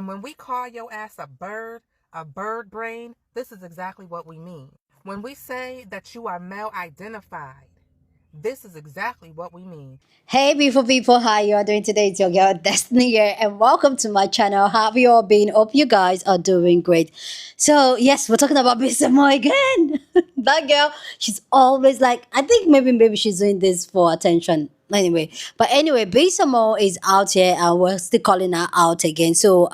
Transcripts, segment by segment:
And when we call your ass a bird brain, this is exactly what we mean. When we say that you are male identified, this is exactly what we mean. Hey beautiful people, how you are doing today? It's your girl Destiny here and welcome to my channel. How have you all been? Hope you guys are doing great. So yes, we're talking about Bisamo again. That girl, she's always like, I think maybe she's doing this for attention. Anyway, Bisamo is out here and we're still calling her out again. So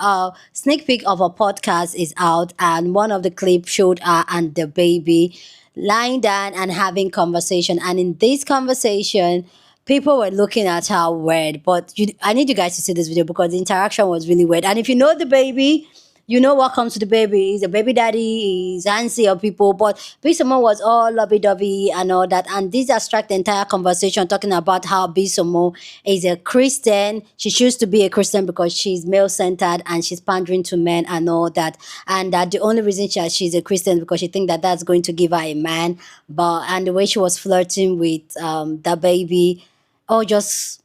sneak peek of a podcast is out and one of the clips showed her and Dababy lying down and having conversation. And in this conversation, people were looking at her weird, but I need you guys to see this video because the interaction was really weird. And if you know Dababy, you know what comes to Dababy. He's a baby daddy, he's antsy of people, but B Samo was all lovey-dovey and all that. And this distract the entire conversation talking about how B Samo is a Christian. She chooses to be a Christian because she's male-centered and she's pandering to men and all that. And that the only reason she's a Christian is because she thinks that that's going to give her a man. And the way she was flirting with Dababy, or just,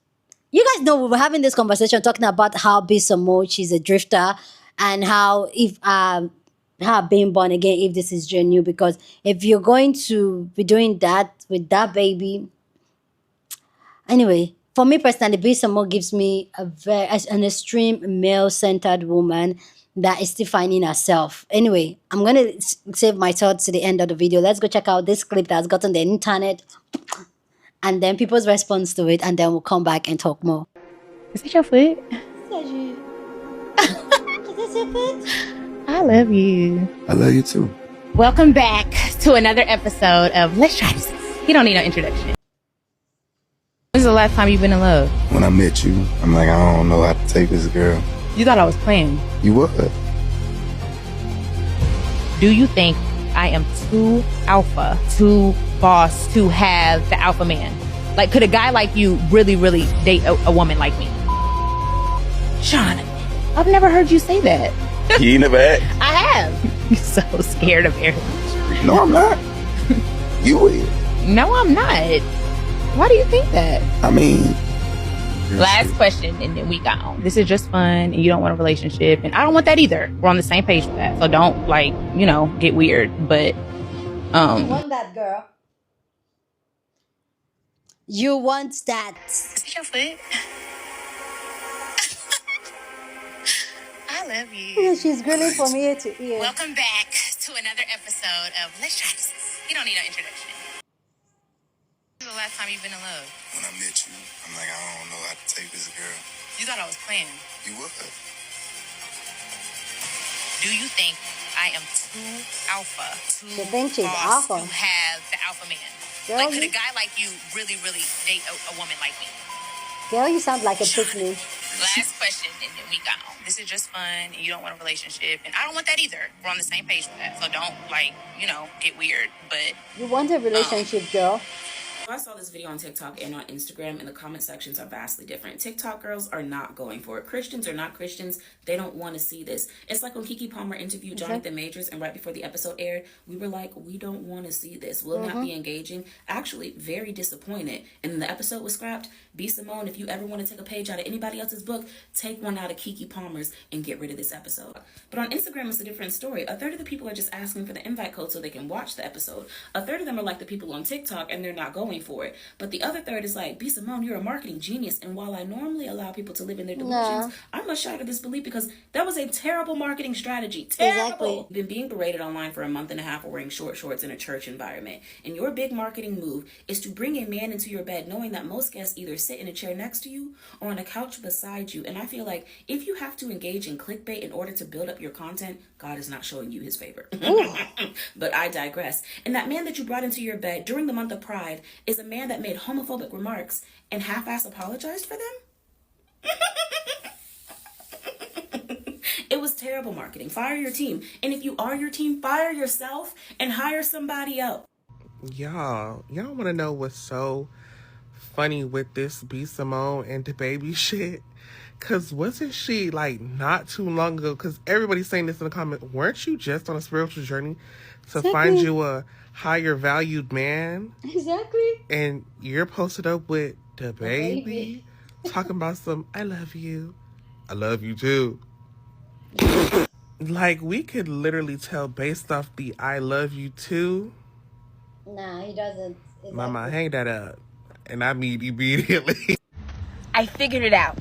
you guys know we were having this conversation talking about how Bisamo, she's a drifter, and how if her being born again, if this is genuine, because if you're going to be doing that with Dababy, anyway, for me personally, Bisamo gives me an extreme male-centered woman that is still finding herself. Anyway, I'm gonna save my thoughts to the end of the video. Let's go check out this clip that's gotten the internet and then people's response to it, and then we'll come back and talk more. Is that your foot? Is this your foot? I love you. I love you too. Welcome back to another episode of Let's Try This. You don't need no introduction. When's the last time you've been in love? When I met you, I'm like, I don't know how to take this girl. You thought I was playing. You what? Do you think I am too alpha, too boss to have the alpha man? Like, could a guy like you really, really date a woman like me? Sean, I've never heard you say that. You never asked? I have. You're so scared of marriage. No, I'm not. You will. No, I'm not. Why do you think that? I mean... Last question, and then we gone. This is just fun, and you don't want a relationship, and I don't want that either. We're on the same page with that, so don't, like, get weird. But you want that, girl. You want that. Is that your foot? I love you. She's grilling from ear to ear. Welcome back to another episode of Let's Try This. You don't need no introduction. When's the last time you've been in love? When I met you, I'm like, I don't know how to take this girl. You thought I was playing. You what? Do you think I am too alpha, too You think she's boss alpha? to have the alpha man? Girl, Like, could a guy like you really, really date a woman like me? Girl, you sound like a picnic. Last question, and then we gone. This is just fun, and you don't want a relationship, and I don't want that either. We're on the same page with that, so don't, get weird. But You want a relationship, girl. I saw this video on TikTok and on Instagram, and the comment sections are vastly different. TikTok girls are not going for it. Christians are not Christians. They don't want to see this. It's like when Keke Palmer interviewed Jonathan Majors, and right before the episode aired, we were like, we don't want to see this. Will not be engaging. Actually, very disappointed. And then the episode was scrapped. B. Simone, if you ever want to take a page out of anybody else's book, take one out of Keke Palmer's and get rid of this episode. But on Instagram, it's a different story. A third of the people are just asking for the invite code so they can watch the episode. A third of them are like the people on TikTok, and they're not going for it. But the other third is like, B. Simone, you're a marketing genius. And while I normally allow people to live in their delusions, I must shatter this belief because that was a terrible marketing strategy. Terrible. Exactly. You've been being berated online for a month and a half for wearing short shorts in a church environment. And your big marketing move is to bring a man into your bed knowing that most guests either sit in a chair next to you or on a couch beside you. And I feel like if you have to engage in clickbait in order to build up your content, God is not showing you his favor. But I digress. And that man that you brought into your bed during the month of Pride is a man that made homophobic remarks and half-ass apologized for them? It was terrible marketing. Fire your team. And if you are your team, fire yourself and hire somebody else. Y'all want to know what's so funny with this B. Simone and Dababy shit? Because wasn't she, like, not too long ago, because everybody's saying this in the comment, weren't you just on a spiritual journey to find you a higher valued man? Exactly. And you're posted up with Dababy talking about some, I love you. I love you too. Like, we could literally tell based off the I love you too. Nah, he doesn't. Mama, hang that up. And I mean immediately. I figured it out.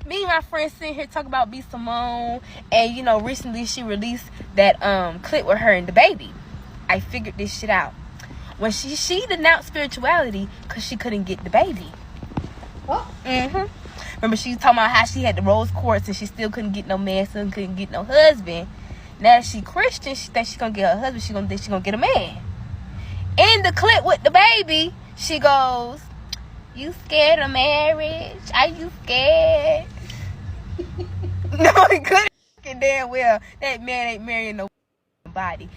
Me and my friends sitting here talking about B Simone, and you know, recently she released that clip with her and Dababy. I figured this shit out. When she denounced spirituality because she couldn't get Dababy. Oh. Remember she was talking about how she had the rose quartz and she still couldn't get no man, still couldn't get no husband. Now that she Christian, she thinks she gonna get her husband, she gonna get a man. In the clip with Dababy, she goes, "You scared of marriage? Are you scared?" No, he couldn't damn well. That man ain't marrying no body.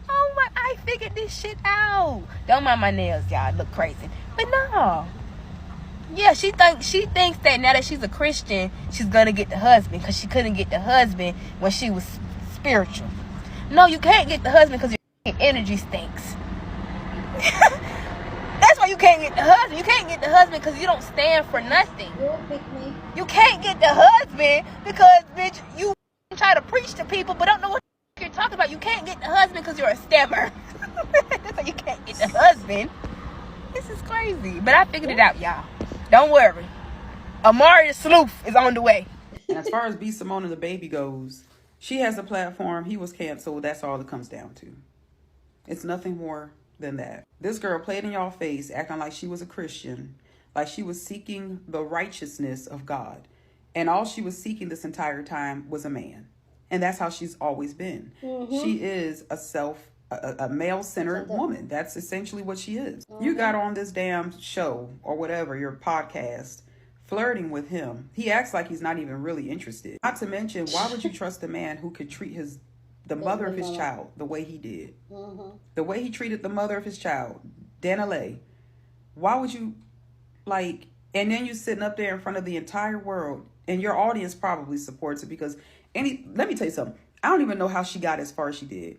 Oh my, I figured this shit out. Don't mind my nails, y'all. Look crazy. But no. Yeah, she thinks that now that she's a Christian, she's gonna get the husband because she couldn't get the husband when she was spiritual. No, you can't get the husband because your energy stinks. That's why you can't get the husband. You can't get the husband because you don't stand for nothing. You can't get the husband because, bitch, you try to preach to people but don't know what you're talking about. You can't get the husband because you're a stammer. That's why you can't get the husband. This is crazy. But I figured it out, y'all. Don't worry. Amari the Sleuth is on the way. And as far as B Simone and Dababy goes, she has a platform. He was canceled. That's all it comes down to. It's nothing more than that. This girl played in y'all face, acting like she was a Christian, like she was seeking the righteousness of God. And all she was seeking this entire time was a man. And that's how she's always been. She is a male-centered woman. That's essentially what she is. You got on this damn show or whatever, your podcast, flirting with him. He acts like he's not even really interested. Not to mention, why would you trust a man who could treat the mother of his child the way he did? The way he treated the mother of his child, Danale. Why would you, like, and then you sitting up there in front of the entire world, and your audience probably supports it because let me tell you something. I don't even know how she got as far as she did.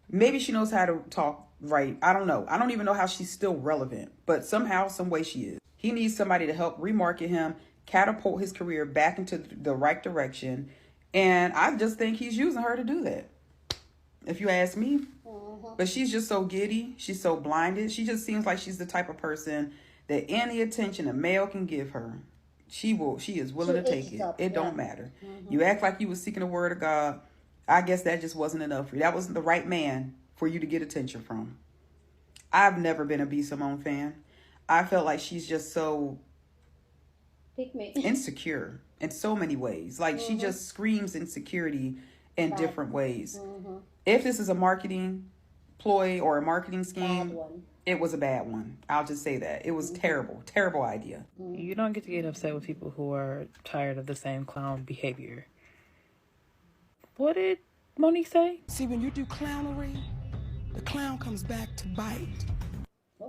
Maybe she knows how to talk right. I don't know. I don't even know how she's still relevant, but somehow, some way she is. He needs somebody to help remarket him, catapult his career back into the right direction. And I just think he's using her to do that, if you ask me. But she's just so giddy. She's so blinded. She just seems like she's the type of person that any attention a male can give her, she is willing to take it. It don't matter. You act like you was seeking the word of God. I guess that just wasn't enough for you. That wasn't the right man for you to get attention from. I've never been a B Simone fan. I felt like she's just so insecure in so many ways. Like she just screams insecurity in different ways. If this is a marketing ploy or a marketing scheme, it was a bad one. I'll just say that. It was terrible idea. You don't get upset with people who are tired of the same clown behavior. What did Monique say? See, when you do clownery, the clown comes back to bite.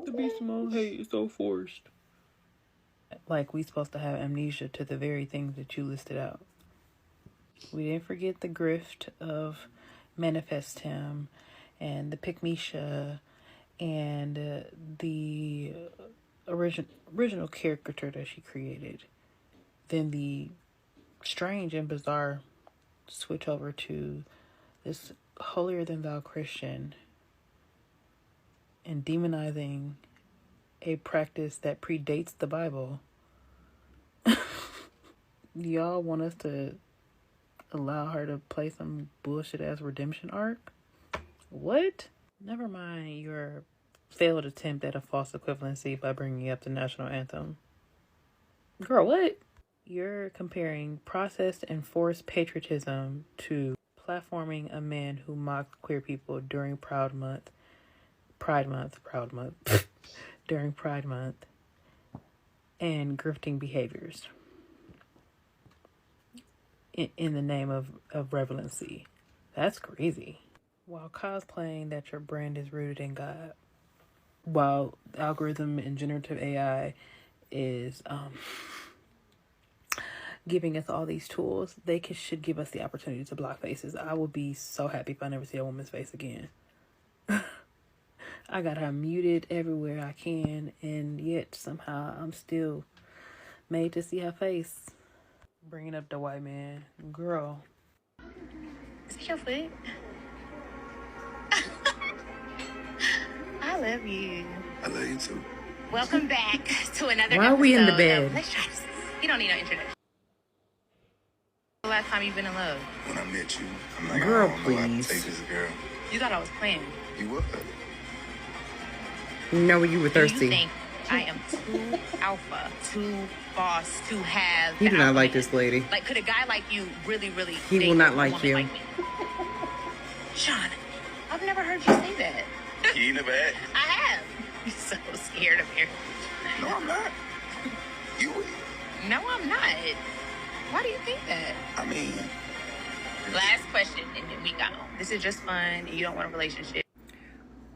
The B Simone hate is so forced. Like we supposed to have amnesia to the very things that you listed out. We didn't forget the grift of Manifest Him and the Pygmisha and the original caricature that she created. Then the strange and bizarre switch over to this holier than thou Christian and demonizing a practice that predates the Bible. Y'all want us to allow her to play some bullshit ass redemption arc? What? Never mind your failed attempt at a false equivalency by bringing up the national anthem. Girl, what? You're comparing processed and forced patriotism to platforming a man who mocked queer people during Pride Month, during Pride Month, and grifting behaviors in the name of relevancy. That's crazy. While cosplaying that your brand is rooted in God, while algorithm and generative AI is giving us all these tools, they should give us the opportunity to block faces. I will be so happy if I never see a woman's face again. I got her muted everywhere I can, and yet somehow I'm still made to see her face. Bringing up the white man. Girl, Is your foot? I love you. I love you too. Welcome back to another Why are we in the episode bed? of Let's Try This. You don't need no introduction. The last time you've been in love? When I met you, I'm like, Girl, I don't know how to please. take this girl. You thought I was playing. You what? No, you were Do you thirsty. think I am too alpha, too boss, to have He the do not alpha like man? this lady. Like, could a guy like you really He date will not a like woman you. like me? Sean, I've never heard you say that. You in the bag? I have. You're so scared of me. No, I'm not. You will. No, I'm not. Why do you think that? I mean, Last question, and then we go. This is just fun, and you don't want a relationship.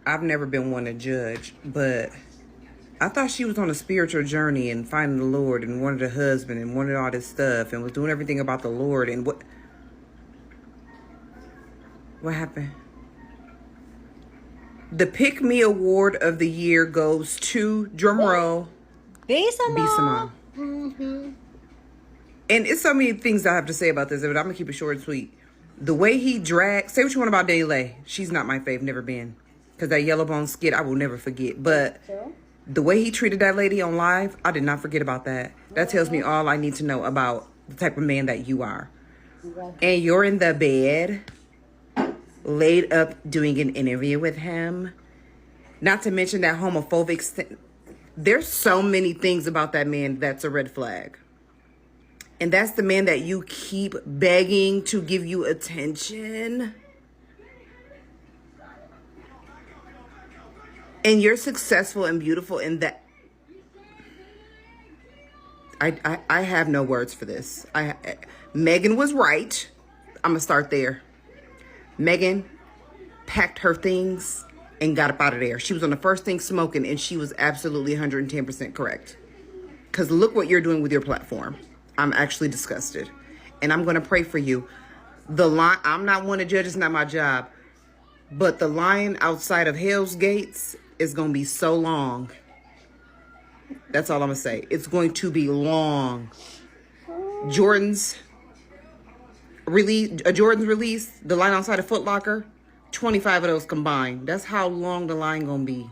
I've never been one to judge, but I thought she was on a spiritual journey and finding the Lord and wanted a husband and wanted all this stuff and was doing everything about the Lord. And what happened? The Pick Me Award of the year goes to, drum roll, Be Simone. And it's so many things I have to say about this, but I'm gonna keep it short and sweet. The way he dragged, say what you want about Danny Lay. She's not my fave, never been. Because that yellow bone skit, I will never forget. But the way he treated that lady on live, I did not forget about that. That tells me all I need to know about the type of man that you are. And you're in the bed, laid up doing an interview with him. Not to mention that homophobic... There's so many things about that man that's a red flag. And that's the man that you keep begging to give you attention. And you're successful and beautiful in that. I have no words for this. Megan was right. I'm going to start there. Megan packed her things and got up out of there. She was on the first thing smoking, and she was absolutely 110% correct. Because look what you're doing with your platform. I'm actually disgusted. And I'm going to pray for you. The line, I'm not one to judge. It's not my job. But the line outside of Hell's Gates is going to be so long. That's all I'm going to say. It's going to be long. Jordan's release, the line outside of Foot Locker, 25 of those combined. That's how long the line going to be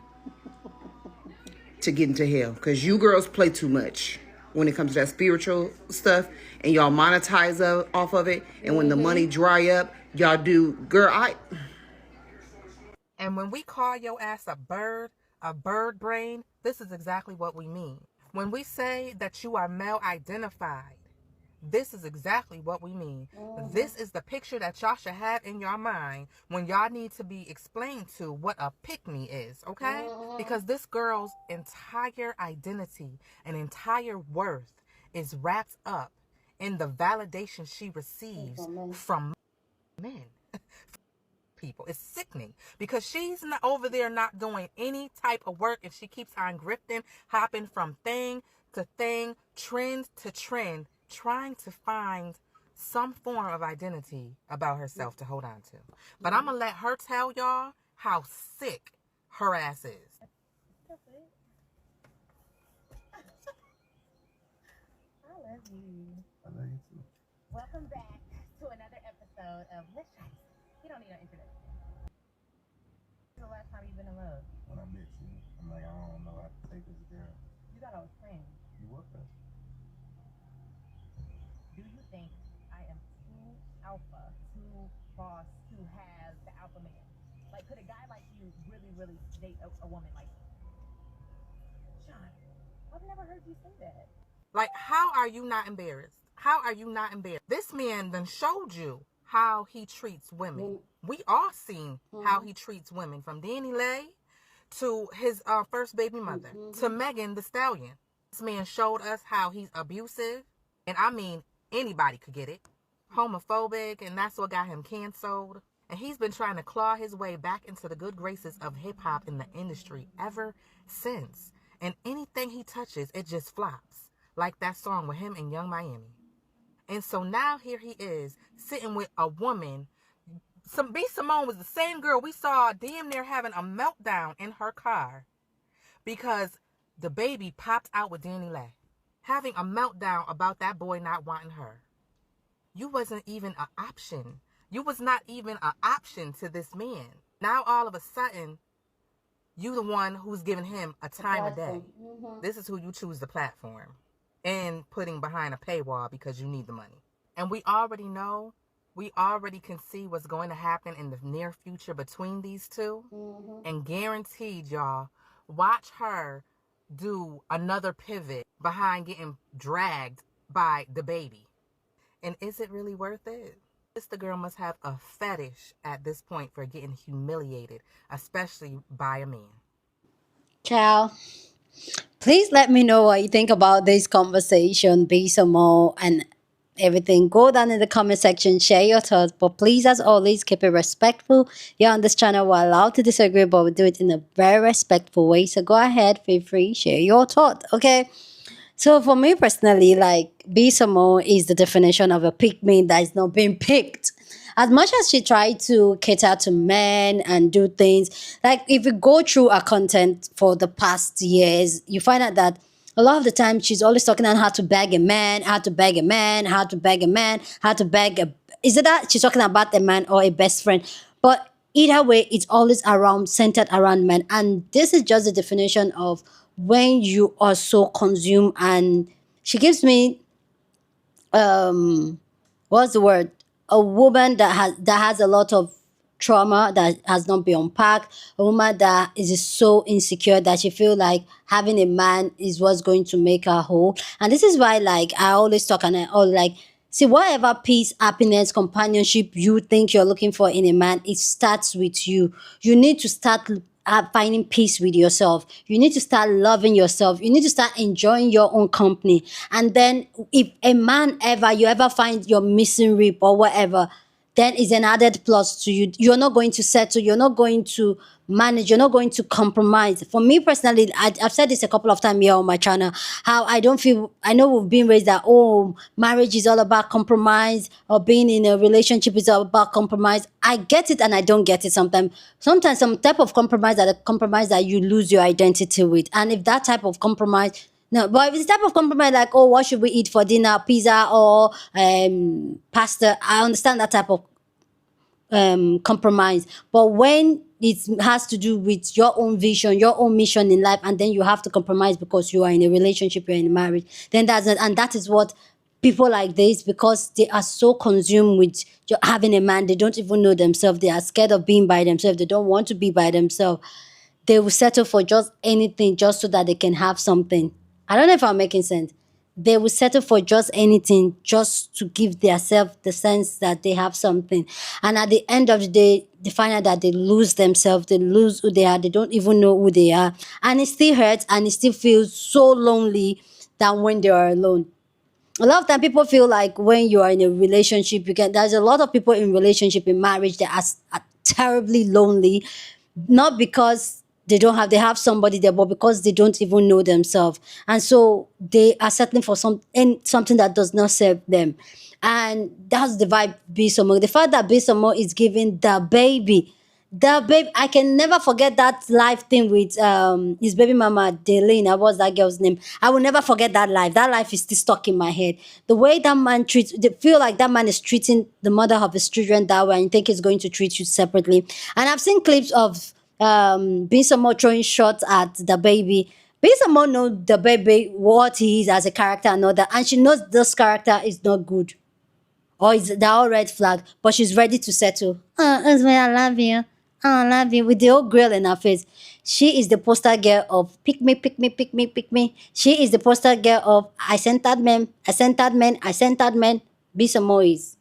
to get into hell. Because you girls play too much when it comes to that spiritual stuff, and y'all monetize off of it, and when the money dry up, y'all do, girl, And when we call your ass a bird brain, this is exactly what we mean. When we say that you are male identified, this is exactly what we mean. This is the picture that y'all should have in your mind when y'all need to be explained to what a pick-me is, okay? Because this girl's entire identity and entire worth is wrapped up in the validation she receives from men. People. It's sickening because she's not over there not doing any type of work, and she keeps on grifting, hopping from thing to thing, trend to trend, trying to find some form of identity about herself to hold on to. But I'm gonna let her tell y'all how sick her ass is. I love you. I love you too. Welcome back to another episode of Let's Try This. You don't need no introduction. When's the last time you've been in love? When I met you, I'm like, I don't know how to take this girl. You thought I was playing. You what? Do you think I am too alpha, too boss, to have the alpha man? Like, could a guy like you really date a woman like me? Sean, I've never heard you say that. Like, how are you not embarrassed? How are you not embarrassed? This man then showed you how he treats women. We all seen how he treats women, from Danny Lay to his first baby mother to Megan the Stallion. This man showed us how he's abusive, and I mean, anybody could get it. Homophobic, and that's what got him canceled. And he's been trying to claw his way back into the good graces of hip-hop in the industry ever since. And anything he touches, it just flops. Like that song with him and Young Miami. And so now here he is, sitting with a woman. B. Simone was the same girl we saw damn near having a meltdown in her car because Dababy popped out with Danny Lay, having a meltdown about that boy not wanting her. You wasn't even an option. You was not even an option to this man. Now all of a sudden, you the one who's giving him a time of day. This is who you choose the platform and putting behind a paywall because you need the money. And we already know, we already can see what's going to happen in the near future between these two. And guaranteed, y'all, watch her do another pivot behind getting dragged by Dababy. And is it really worth it? The girl must have a fetish at this point for getting humiliated, especially by a man. Ciao. Please let me know what you think about this conversation, be some more, and everything. Go down in the comment section, share your thoughts, but please, as always, keep it respectful. Here on this channel, we're allowed to disagree, but we do it in a very respectful way. So go ahead, feel free, share your thought, okay? So for me personally, like, be some more is the definition of a pick me that is not being picked. As much as she tried to cater to men and do things, like if you go through her content for the past years, you find out that a lot of the time she's always talking on how to beg a man, how to beg a man, how to beg a man, how to beg a... Is it that she's talking about a man or a best friend? But either way, it's always around, centered around men. And this is just the definition of when you are so consumed. And she gives me what's the word, a woman that has a lot of trauma that has not been unpacked, a woman that is so insecure that she feel like having a man is what's going to make her whole. And this is why, like, I always talk, and I always like, see, whatever peace, happiness, companionship you think you're looking for in a man, it starts with you. You need to start finding peace with yourself. You need to start loving yourself. You need to start enjoying your own company. And then if a man you ever find your missing rib or whatever, then it's an added plus to you. You're not going to settle. You're not going to manage. You're not going to compromise. For me personally, I've said this a couple of times here on my channel, how I don't feel, I know we've been raised that, oh, marriage is all about compromise, or being in a relationship is all about compromise. I get it and I don't get it sometimes. Sometimes some type of compromise that you lose your identity with. And if that type of compromise, no, but if it's type of compromise like, oh, what should we eat for dinner, pizza or pasta, I understand that type of compromise. But when it has to do with your own vision, your own mission in life, and then you have to compromise because you are in a relationship, you're in a marriage, then that's it. And that is what people like this, because they are so consumed with having a man, they don't even know themselves. They are scared of being by themselves. They don't want to be by themselves. They will settle for just anything just so that they can have something. I don't know if I'm making sense. They will settle for just anything just to give themselves the sense that they have something. And at the end of the day, they find out that they lose themselves, they lose who they are, they don't even know who they are. And it still hurts and it still feels so lonely than when they are alone. A lot of time people feel like when you are in a relationship, there's a lot of people in relationship, in marriage, that are terribly lonely, not because they have somebody there, but because they don't even know themselves. And so they are settling for something that does not serve them. And that's the vibe Bisomo. The fact that Bisomo is giving Dababy. I can never forget that live thing with his baby mama, Delina. What's that girl's name? I will never forget that life. That life is still stuck in my head. The way that man they feel like that man is treating the mother of his children that way, and think he's going to treat you separately. And I've seen clips of Bisomo throwing shots at Dababy. Bisomo knows Dababy, what he is as a character and all that, and she knows this character is not good. Or they're all red flag, but she's ready to settle. I love you. I love you. With the old grill in her face. She is the poster girl of pick me, pick me, pick me, pick me. She is the poster girl of I sent that man, I sent that man, I sent that man. Be some more is.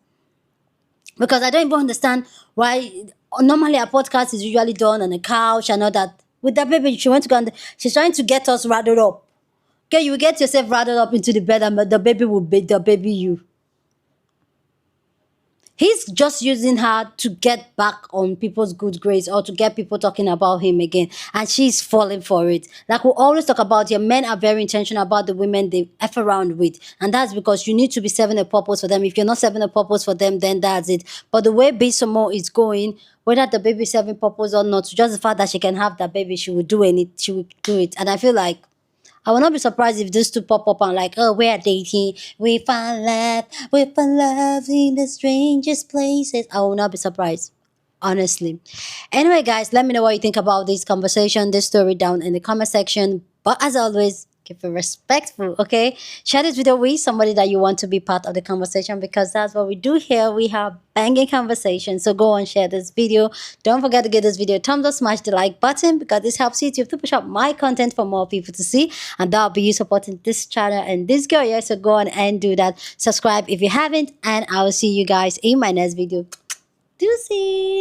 Because I don't even understand why normally a podcast is usually done on a couch and all that. With Dababy, she went to go and she's trying to get us rattled up. Okay, you get yourself rattled up into the bed and the baby will baby you. He's just using her to get back on people's good grades or to get people talking about him again. And she's falling for it. Like we always talk about here, men are very intentional about the women they F around with. And that's because you need to be serving a purpose for them. If you're not serving a purpose for them, then that's it. But the way Bisomo is going, whether the baby is serving purpose or not, just the fact that she can have that baby, she will do it. And I feel like I will not be surprised if these two pop up and like, oh, we're dating, we find love in the strangest places. I will not be surprised, honestly. Anyway, guys, let me know what you think about this conversation, this story down in the comment section. But as always, keep it respectful, okay? Share this video with somebody that you want to be part of the conversation, because that's what we do here. We have banging conversation. So go and share this video. Don't forget to give this video a thumbs up, smash the like button, because this helps YouTube to push up my content for more people to see, and that'll be you supporting this channel and this girl. Yeah, so go on and do that. Subscribe if you haven't, and I will see you guys in my next video. Deuces.